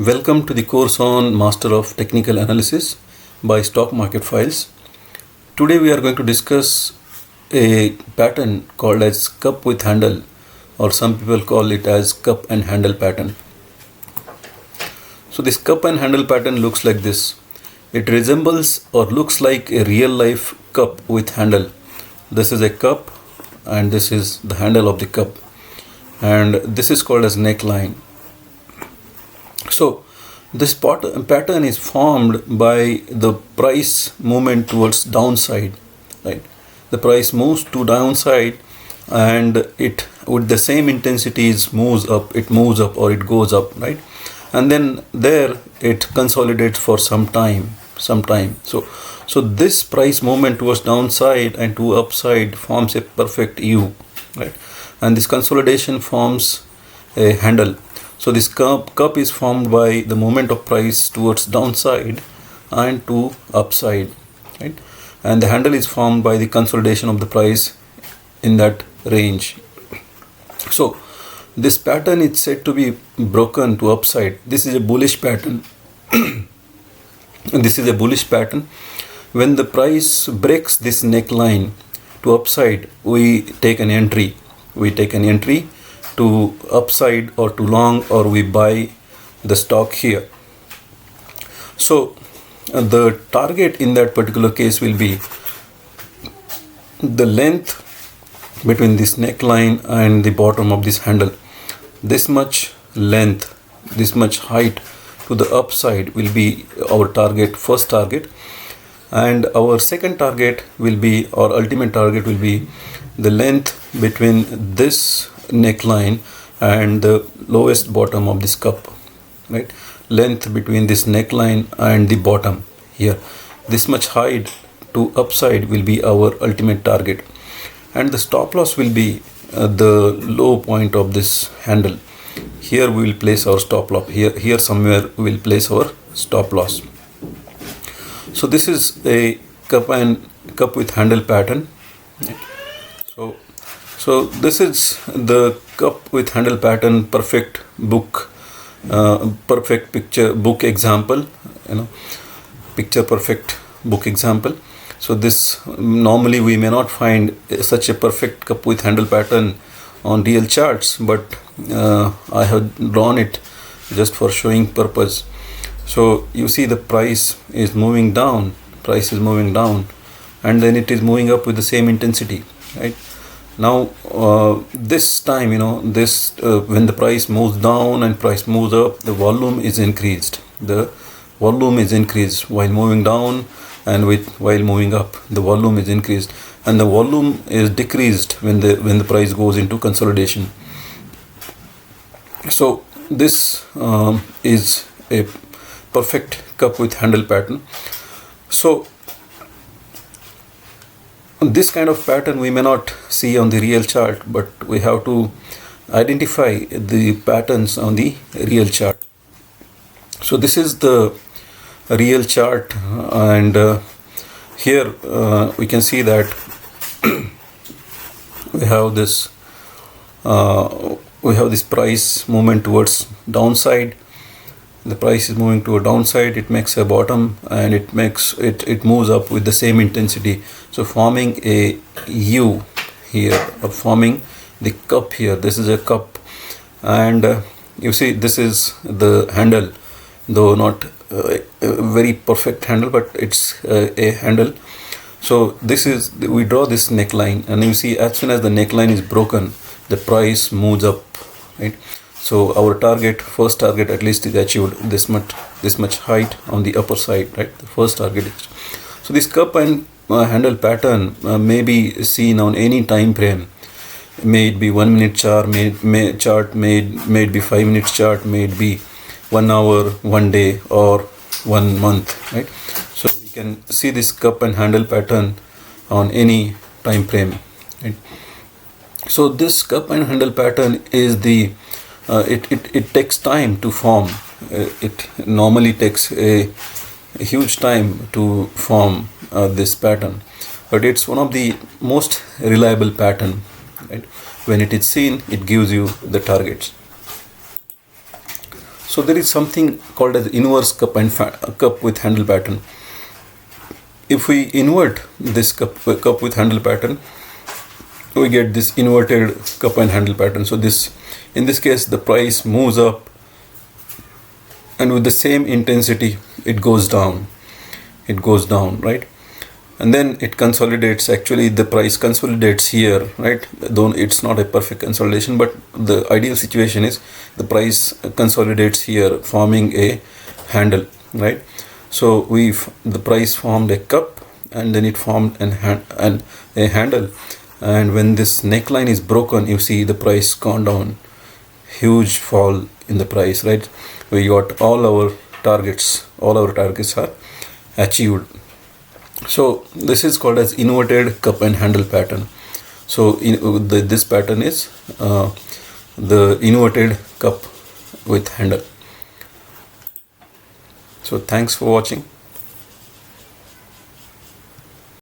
Welcome to the course on Master of Technical Analysis by Stock Market Files. Today we are going to discuss a pattern called as cup with handle, or some people call it as cup and handle pattern. So this cup and handle pattern looks like this. It resembles or looks like a real life cup with handle. This is a cup and this is the handle of the cup, and this is called as neckline. So this pattern is formed by the price movement towards downside, right? The price moves to downside and it with the same intensities moves up or it goes up, right? And then there it consolidates for some time. So this price movement towards downside and to upside forms a perfect U, right? And this consolidation forms a handle. So this cup is formed by the movement of price towards downside and to upside, right? And the handle is formed by the consolidation of the price in that range. So this pattern is said to be broken to upside. This is a bullish pattern. This is a bullish pattern. When the price breaks this neckline to upside, we take an entry. To upside or to long, or we buy the stock here. So the target in that particular case will be the length between this neckline and the bottom of this handle. This much length, this much height to the upside will be our target, first target, and our second target will be, or ultimate target will be, the length between this neckline and the lowest bottom of this cup, right? Length between this neckline and the bottom here, this much height to upside will be our ultimate target, and the stop loss will be the low point of this handle. Here we will place our stop loss. Here somewhere we will place our stop loss. So this is a cup with handle pattern. So this is the cup with handle pattern perfect picture book example. Picture perfect book example. So this normally we may not find such a perfect cup with handle pattern on real charts, but I have drawn it just for showing purpose. So you see the price is moving down, and then it is moving up with the same intensity, right? Now this time, when the price moves down and price moves up, the volume is increased. While moving down and while moving up, the volume is increased, and the volume is decreased when the price goes into consolidation. So this is a perfect cup with handle pattern. So this kind of pattern we may not see on the real chart, but we have to identify the patterns on the real chart. So this is the real chart, and here we can see that we have this price movement towards downside. The price is moving to a downside, it makes a bottom, and it moves up with the same intensity, so forming a U here, or forming the cup here. This is a cup, and you see this is the handle, though not a very perfect handle, but it's a handle. So we draw this neckline, and you see as soon as the neckline is broken, the price moves up, right? So our first target at least is achieved, this much height on the upper side, right? The first target is. So this cup and handle pattern may be seen on any time frame. May it be 1 minute chart, may it be 5 minutes chart, may it be 1 hour, 1 day, or 1 month, right? So you can see this cup and handle pattern on any time frame, right? So this cup and handle pattern is it takes time to form. It normally takes a huge time to form this pattern, but it's one of the most reliable pattern, right? When it is seen, it gives you the targets. So there is something called as inverse cup and cup with handle pattern. If we invert this cup with handle pattern, we get this inverted cup and handle pattern. So this, in this case, the price moves up, and with the same intensity it goes down. It goes down, right? And then it consolidates. Actually, the price consolidates here, right? Though it's not a perfect consolidation, but the ideal situation is the price consolidates here, forming a handle, right? So the price formed a cup, and then it formed a handle. And when this neckline is broken, you see the price gone down, huge fall in the price, right? We got all our targets are achieved. So this is called as inverted cup and handle pattern. So this pattern is the inverted cup with handle. So thanks for watching.